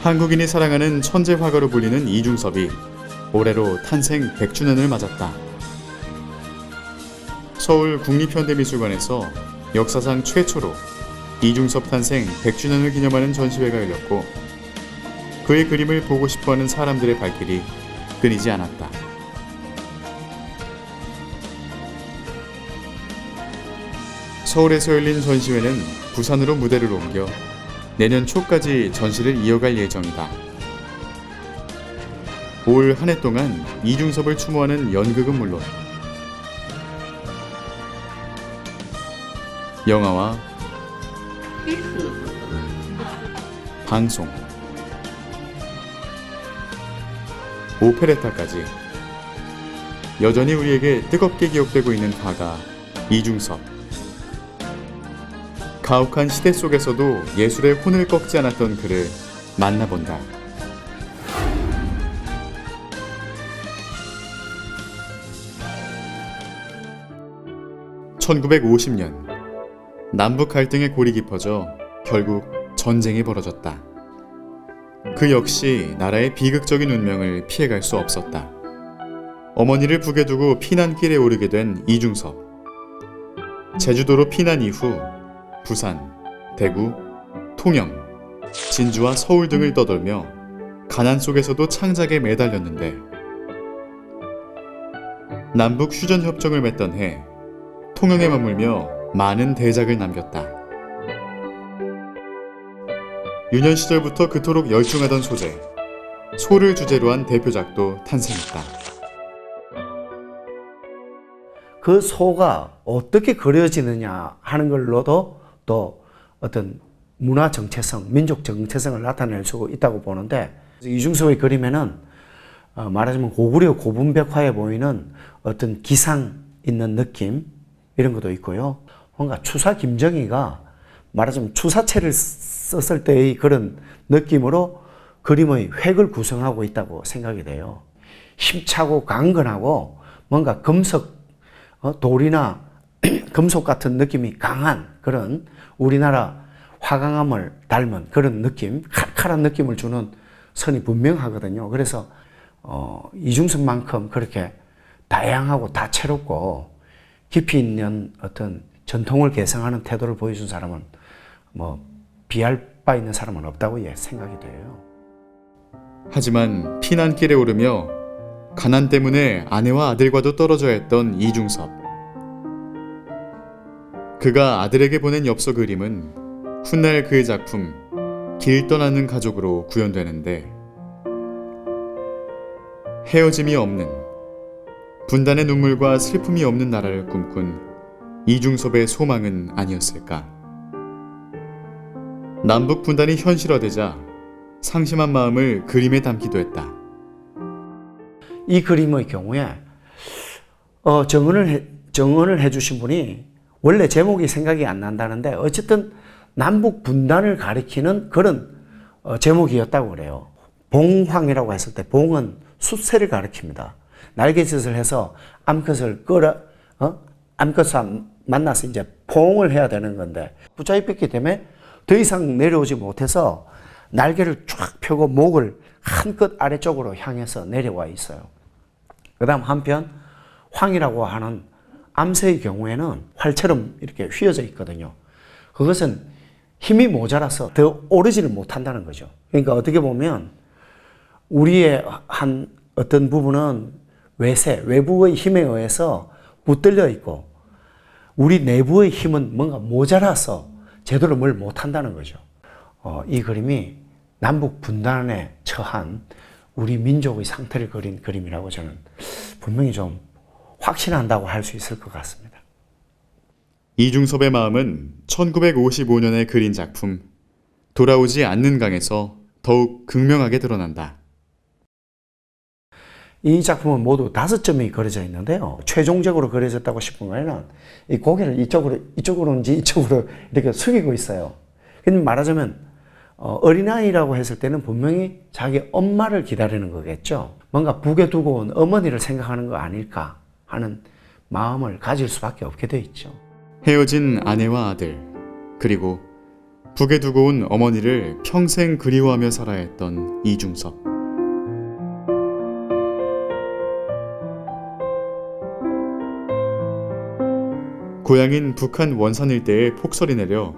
한국인이 사랑하는 천재 화가로 불리는 이중섭이 올해로 탄생 100주년을 맞았다. 서울 국립현대미술관에서 역사상 최초로 이중섭 탄생 100주년을 기념하는 전시회가 열렸고, 그의 그림을 보고 싶어하는 사람들의 발길이 끊이지 않았다. 서울에서 열린 전시회는 부산으로 무대를 옮겨 내년 초까지 전시를 이어갈 예정이다. 올 한 해 동안 이중섭을 추모하는 연극은 물론 영화와 방송, 오페레타까지 여전히 우리에게 뜨겁게 기억되고 있는 화가 이중섭. 가혹한 시대 속에서도 예술의 혼을 꺾지 않았던 그를 만나본다. (1950년) 남북 갈등의 골이 깊어져 결국 전쟁이 벌어졌다. 그 역시 나라의 비극적인 운명을 피해갈 수 없었다. 어머니를 북에 두고 피난길에 오르게 된 이중섭. 제주도로 피난 이후 부산, 대구, 통영, 진주와 서울 등을 떠돌며 가난 속에서도 창작에 매달렸는데, 남북 휴전협정을 맺던 해 통영에 머물며 많은 대작을 남겼다. 유년 시절부터 그토록 열중하던 소재, 소를 주제로 한 대표작도 탄생했다. 그 소가 어떻게 그려지느냐 하는 걸로도 또 어떤 문화 정체성, 민족 정체성을 나타낼 수 있다고 보는데, 이중섭의 그림에는 말하자면 고구려 고분백화에 보이는 어떤 기상 있는 느낌, 이런 것도 있고요. 뭔가 추사 김정희가 말하자면 추사체를 썼을 때의 그런 느낌으로 그림의 획을 구성하고 있다고 생각이 돼요. 힘차고 강건하고 뭔가 금속, 돌이나 금속 같은 느낌이 강한 그런 우리나라 화강암을 닮은 그런 느낌, 칼칼한 느낌을 주는 선이 분명하거든요. 그래서 이중섭만큼 그렇게 다양하고 다채롭고 깊이 있는 어떤 전통을 개성하는 태도를 보여준 사람은 비할 바 있는 사람은 없다고 생각이 돼요. 하지만 피난길에 오르며 가난 때문에 아내와 아들과도 떨어져야 했던 이중섭. 그가 아들에게 보낸 엽서 그림은 훗날 그의 작품 길 떠나는 가족으로 구현되는데, 헤어짐이 없는, 분단의 눈물과 슬픔이 없는 나라를 꿈꾼 이중섭의 소망은 아니었을까. 남북 분단이 현실화되자 상심한 마음을 그림에 담기도 했다. 이 그림의 경우에 정언을 해주신 분이 원래 제목이 생각이 안 난다는데, 어쨌든 남북 분단을 가리키는 그런 제목이었다고 그래요. 봉황이라고 했을 때 봉은 숫새를 가리킵니다. 날개짓을 해서 암컷을 암컷과 만나서 이제 포옹을 해야 되는 건데, 붙잡이 뺏기 때문에 더 이상 내려오지 못해서 날개를 쫙 펴고 목을 한껏 아래쪽으로 향해서 내려와 있어요. 그 다음 한편 황이라고 하는 암새의 경우에는 활처럼 이렇게 휘어져 있거든요. 그것은 힘이 모자라서 더 오르지를 못한다는 거죠. 그러니까 어떻게 보면 우리의 한 어떤 부분은 외부의 힘에 의해서 붙들려 있고, 우리 내부의 힘은 뭔가 모자라서 제대로 뭘 못한다는 거죠. 이 그림이 남북 분단에 처한 우리 민족의 상태를 그린 그림이라고 저는 분명히 좀 확신한다고 할 수 있을 것 같습니다. 이중섭의 마음은 1955년에 그린 작품 돌아오지 않는 강에서 더욱 극명하게 드러난다. 이 작품은 모두 5점이 그려져 있는데요. 최종적으로 그려졌다고 싶은 거에는 이 고개를 이쪽으로인지 이쪽으로 이렇게 숙이고 있어요. 근데 말하자면 어린아이라고 했을 때는 분명히 자기 엄마를 기다리는 거겠죠. 뭔가 북에 두고 온 어머니를 생각하는 거 아닐까 하는 마음을 가질 수밖에 없게 돼 있죠. 헤어진 아내와 아들, 그리고 북에 두고 온 어머니를 평생 그리워하며 살아야 했던 이중섭. 고향인 북한 원산 일대에 폭설이 내려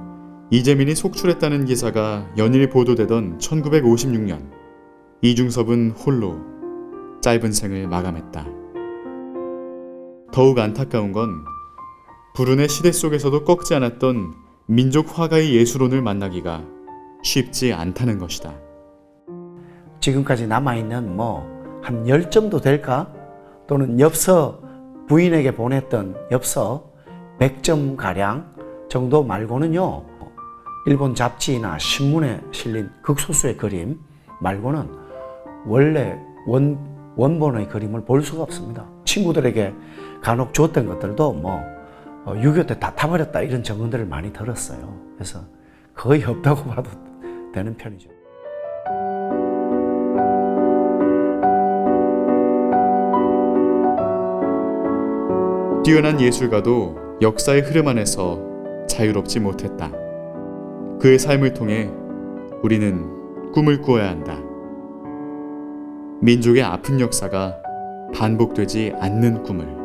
이재민이 속출했다는 기사가 연일 보도되던 1956년, 이중섭은 홀로 짧은 생을 마감했다. 더욱 안타까운 건 불운의 시대 속에서도 꺾지 않았던 민족 화가의 예술혼을 만나기가 쉽지 않다는 것이다. 지금까지 남아있는 한 10점도 될까? 또는 엽서 부인에게 보냈던 엽서 100점 가량 정도 말고는요, 일본 잡지나 신문에 실린 극소수의 그림 말고는 원래 원본의 그림을 볼 수가 없습니다. 친구들에게 간혹 줬던 것들도 6.25 때 다 타버렸다 이런 증언들을 많이 들었어요. 그래서 거의 없다고 봐도 되는 편이죠. 뛰어난 예술가도 역사의 흐름 안에서 자유롭지 못했다. 그의 삶을 통해 우리는 꿈을 꾸어야 한다. 민족의 아픈 역사가 반복되지 않는 꿈을.